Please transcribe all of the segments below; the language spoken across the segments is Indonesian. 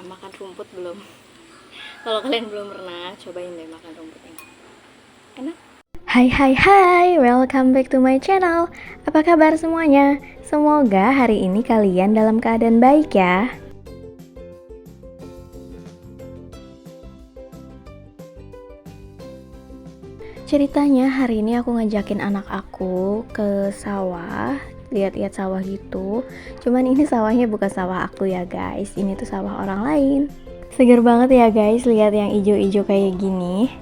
makan rumput belum? Kalau kalian belum pernah, cobain deh makan rumput ini. Enak. Hai hai hai, welcome back to my channel. Apa kabar semuanya? Semoga hari ini kalian dalam keadaan baik ya. Ceritanya hari ini aku ngajakin anak aku ke sawah, lihat-lihat sawah gitu. Cuman ini sawahnya bukan sawah aku ya guys, ini tuh sawah orang lain. Seger banget ya guys, lihat yang ijo-ijo kayak gini.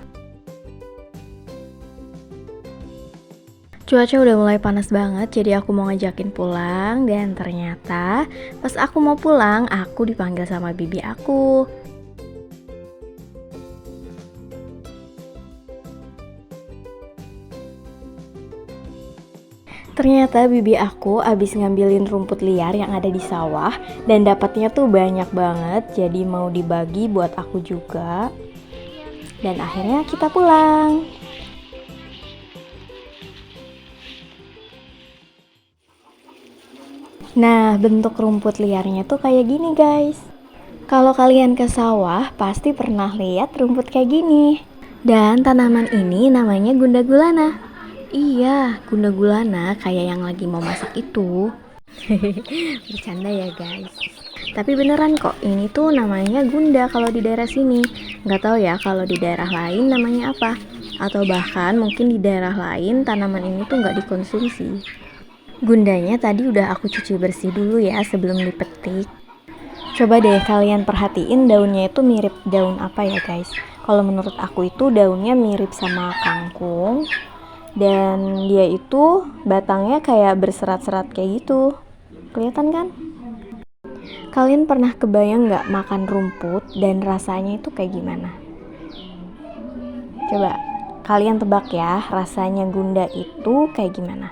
Cuaca udah mulai panas banget, jadi aku mau ngajakin pulang. Dan ternyata pas aku mau pulang, aku dipanggil sama bibi aku. Ternyata bibi aku abis ngambilin rumput liar yang ada di sawah dan dapatnya tuh banyak banget, jadi mau dibagi buat aku juga. Dan akhirnya kita pulang. Nah, bentuk rumput liarnya tuh kayak gini guys. Kalau kalian ke sawah pasti pernah lihat rumput kayak gini. Dan tanaman ini namanya gunda gulana. Iya, gunda gulana kayak yang lagi mau masak itu. Bercanda ya guys. Tapi beneran kok, ini tuh namanya gunda kalau di daerah sini. Nggak tahu ya kalau di daerah lain namanya apa. Atau bahkan mungkin di daerah lain tanaman ini tuh nggak dikonsumsi. Gundanya tadi udah aku cuci bersih dulu ya sebelum dipetik. Coba deh kalian perhatiin daunnya itu mirip daun apa ya guys. Kalau menurut aku itu daunnya mirip sama kangkung. Dan dia itu batangnya kayak berserat-serat kayak gitu. Kelihatan kan? Kalian pernah kebayang nggak makan rumput dan rasanya itu kayak gimana? Coba kalian tebak ya, rasanya gunda itu kayak gimana?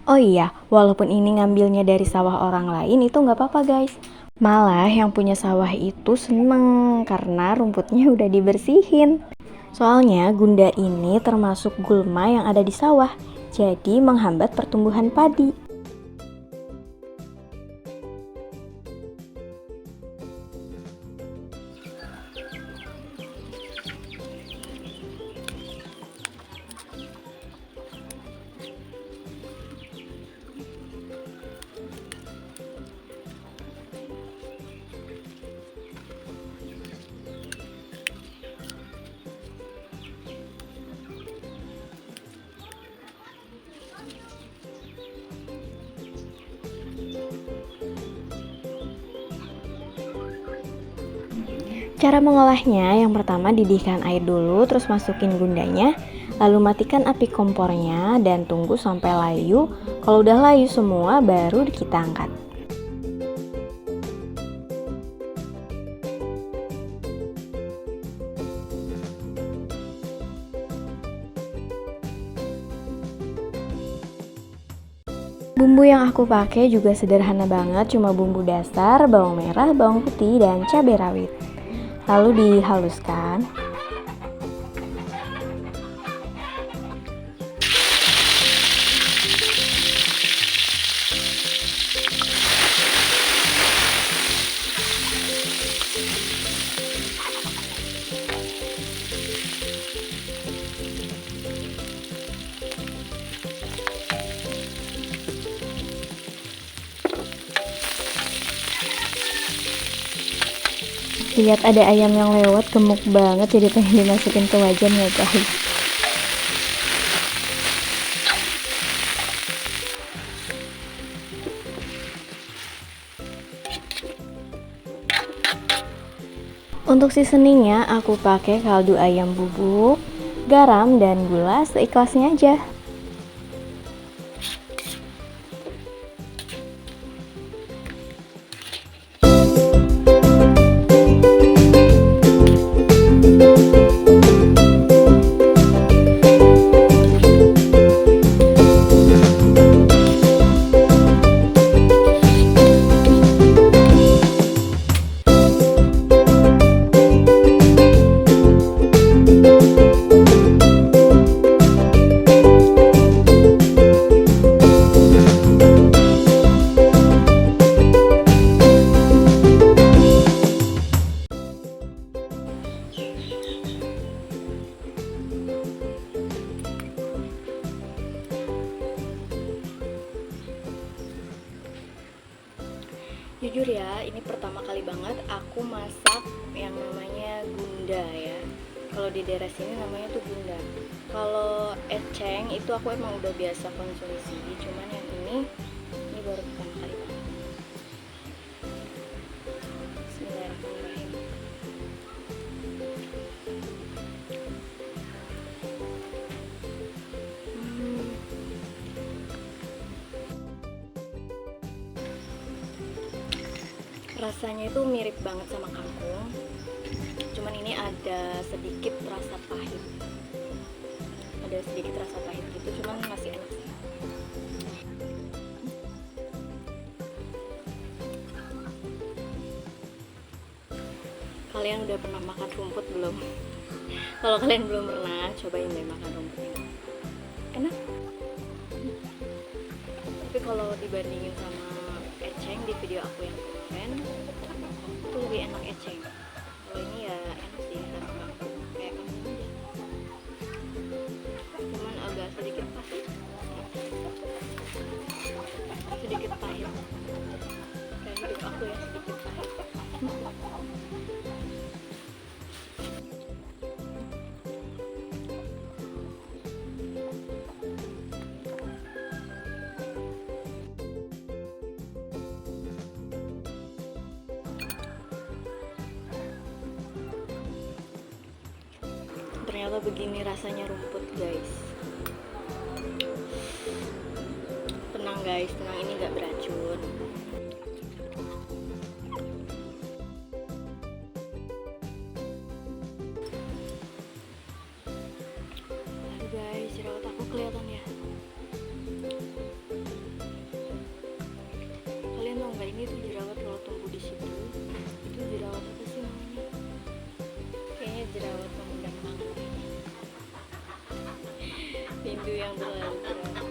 Oh iya, walaupun ini ngambilnya dari sawah orang lain itu nggak apa-apa guys. Malah yang punya sawah itu seneng karena rumputnya udah dibersihin. Soalnya gunda ini termasuk gulma yang ada di sawah, jadi menghambat pertumbuhan padi. Cara mengolahnya, yang pertama didihkan air dulu, terus masukin gundanya, lalu matikan api kompornya dan tunggu sampai layu. Kalau udah layu semua, baru kita angkat. Bumbu yang aku pakai juga sederhana banget, cuma bumbu dasar, bawang merah, bawang putih, dan cabai rawit. Lalu dihaluskan. Lihat ada ayam yang lewat, gemuk banget, jadi pengen dimasukin ke wajan ya guys. Untuk seasoningnya aku pakai kaldu ayam bubuk, garam, dan gula seikhlasnya aja. gunda ya. Kalau di daerah sini namanya tuh gunda. Kalau eceng itu aku emang udah biasa konsumsi, cuman yang ini baru pertama kali. Bismillahirrahmanirrahim. Rasanya itu mirip banget sama kangkung, cuman ini ada sedikit rasa pahit, gitu, cuman masih enak sih. Kalian udah pernah makan rumput belum? Kalau kalian belum pernah, cobain deh makan rumput ini. Enak. Tapi kalau dibandingin sama eceng di video aku yang kemarin, itu lebih enak eceng. Kalau ini ya enak sih, rasa kangkung kayak kangkung aja, cuman agak sedikit pahit, kayak hidup aku ya, sedikit pahit. Ternyata begini rasanya rumput, guys. Tenang guys, tenang, ini gak beracun. Aduh guys, jerawat aku kelihatan ya. Kalian tau gak, ini tuh jerawat kalau tumbuh di situ. Itu jerawat apa sih namanya? Kayaknya jerawat pemudam banget. Rindu yang terlalu keras.